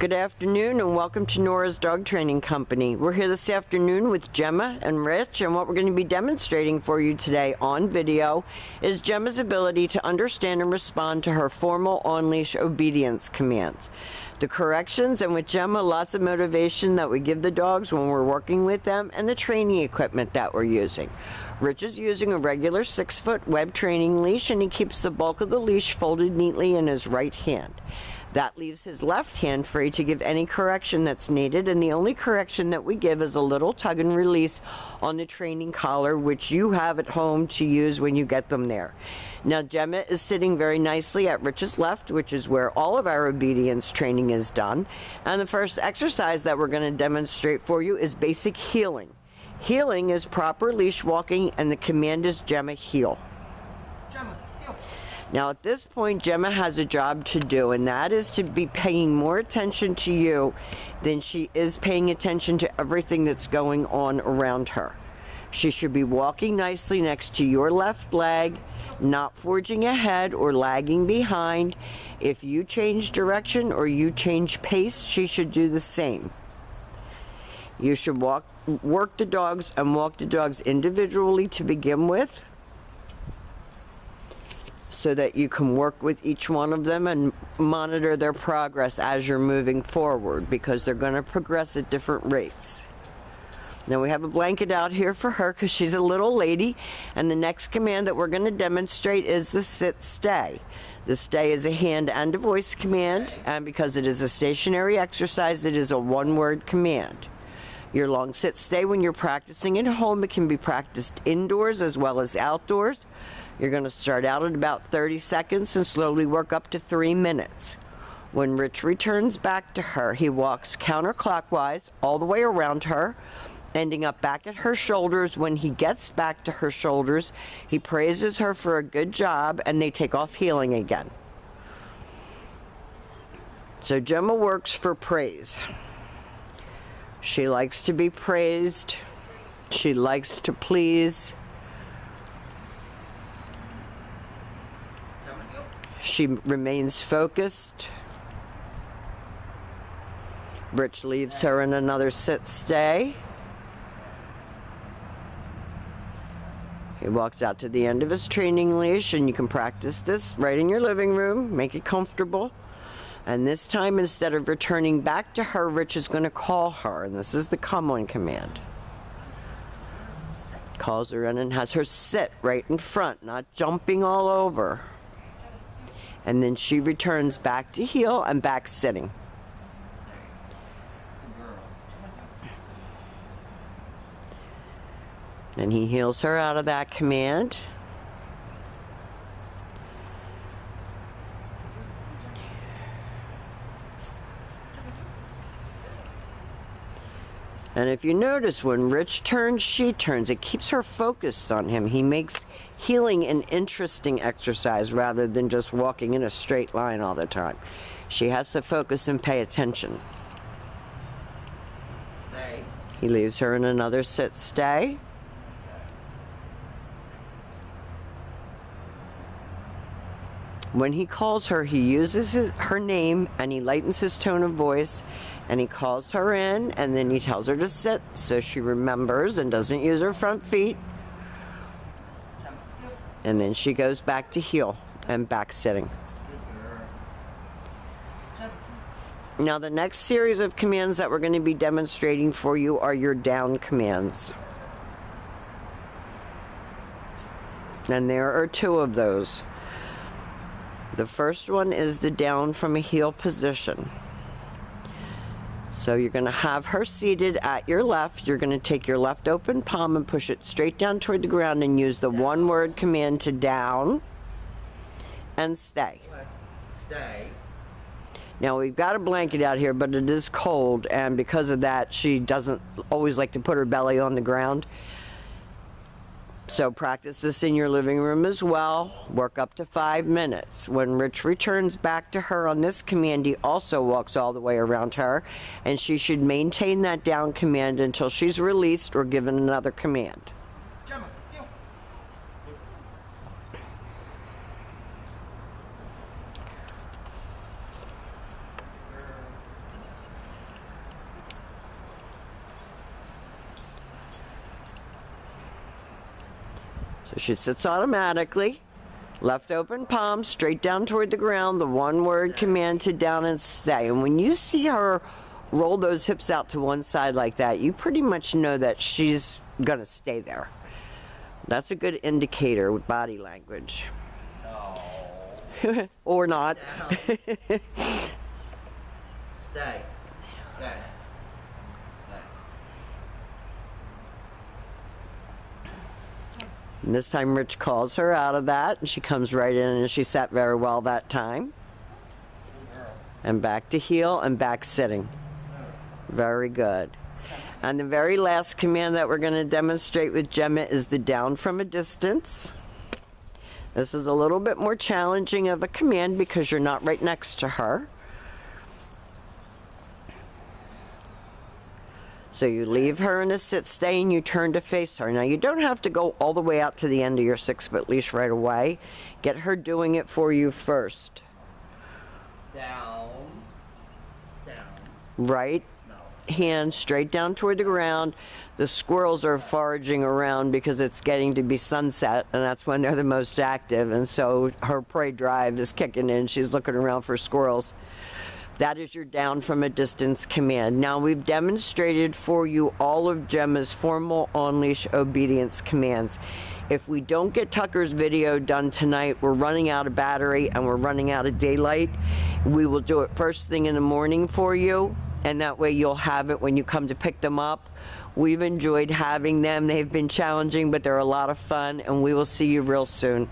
Good afternoon and welcome to Nora's Dog Training Company. We're here this afternoon with Gemma and Rich, and what we're going to be demonstrating for you today on video is Gemma's ability to understand and respond to her formal on-leash obedience commands. The corrections, and with Gemma, lots of motivation that we give the dogs when we're working with them, and the training equipment that we're using. Rich is using a regular 6-foot web training leash, and he keeps the bulk of the leash folded neatly in his right hand. That leaves his left hand free to give any correction that's needed, and the only correction that we give is a little tug and release on the training collar, which you have at home to use when you get them there. Now, Gemma is sitting very nicely at Rich's left, which is where all of our obedience training is done. And the first exercise that we're going to demonstrate for you is basic heeling. Heeling is proper leash walking, and the command is Gemma, heel. Now at this point, Gemma has a job to do, and that is to be paying more attention to you than she is paying attention to everything that's going on around her. She should be walking nicely next to your left leg, not forging ahead or lagging behind. If you change direction or you change pace, she should do the same. You should work the dogs and walk the dogs individually to begin with, so that you can work with each one of them and monitor their progress as you're moving forward, because they're going to progress at different rates. Now we have a blanket out here for her because she's a little lady, and the next command that we're going to demonstrate is the sit stay. The stay is a hand and a voice command, and because it is a stationary exercise, it is a one-word command. Your long sit stay, when you're practicing at home, it can be practiced indoors as well as outdoors. You're going to start out at about 30 seconds and slowly work up to 3 minutes. When Rich returns back to her, he walks counterclockwise all the way around her, ending up back at her shoulders. When he gets back to her shoulders, he praises her for a good job, and they take off heeling again. So Gemma works for praise. She likes to be praised. She likes to please. She remains focused. Rich leaves her in another sit stay. He walks out to the end of his training leash, and you can practice this right in your living room. Make it comfortable. And this time, instead of returning back to her, Rich is going to call her, and this is the come on command. Calls her in and has her sit right in front, not jumping all over. And then she returns back to heel and back sitting. And he heels her out of that command. And if you notice, when Rich turns, she turns. It keeps her focused on him. He makes heeling an interesting exercise rather than just walking in a straight line all the time. She has to focus and pay attention. Stay. He leaves her in another sit stay. When he calls her, he uses her name, and he lightens his tone of voice, and he calls her in, and then he tells her to sit so she remembers and doesn't use her front feet. And then she goes back to heel and back sitting. Now the next series of commands that we're going to be demonstrating for you are your down commands. And there are 2 of those. The first one is the down from a heel position. So you're going to have her seated at your left. You're going to take your left open palm and push it straight down toward the ground and use the one-word command to down and stay. Stay. Now we've got a blanket out here, but it is cold, and because of that, she doesn't always like to put her belly on the ground. So practice this in your living room as well. Work up to 5 minutes. When Rich returns back to her on this command, he also walks all the way around her, and she should maintain that down command until she's released or given another command. Gemma, you. She sits automatically. Left open palm, straight down toward the ground, the one-word command to down and stay. And when you see her roll those hips out to one side like that, you pretty much know that she's gonna stay there. That's a good indicator with body language. No. Or not. Stay. Stay. And this time Rich calls her out of that, and she comes right in, and she sat very well that time. And back to heel and back sitting. Very good. And the very last command that we're going to demonstrate with Gemma is the down from a distance. This is a little bit more challenging of a command because you're not right next to her. So you leave her in a sit stay and you turn to face her. Now you don't have to go all the way out to the end of your 6-foot leash right away. Get her doing it for you first. Down. Down. Right hand straight down toward the ground. The squirrels are foraging around because it's getting to be sunset, and that's when they're the most active, and so her prey drive is kicking in. She's looking around for squirrels. That is your down from a distance command. Now we've demonstrated for you all of Gemma's formal on-leash obedience commands. If we don't get Tucker's video done tonight, we're running out of battery and we're running out of daylight. We will do it first thing in the morning for you, and that way you'll have it when you come to pick them up. We've enjoyed having them. They've been challenging, but they're a lot of fun, and we will see you real soon.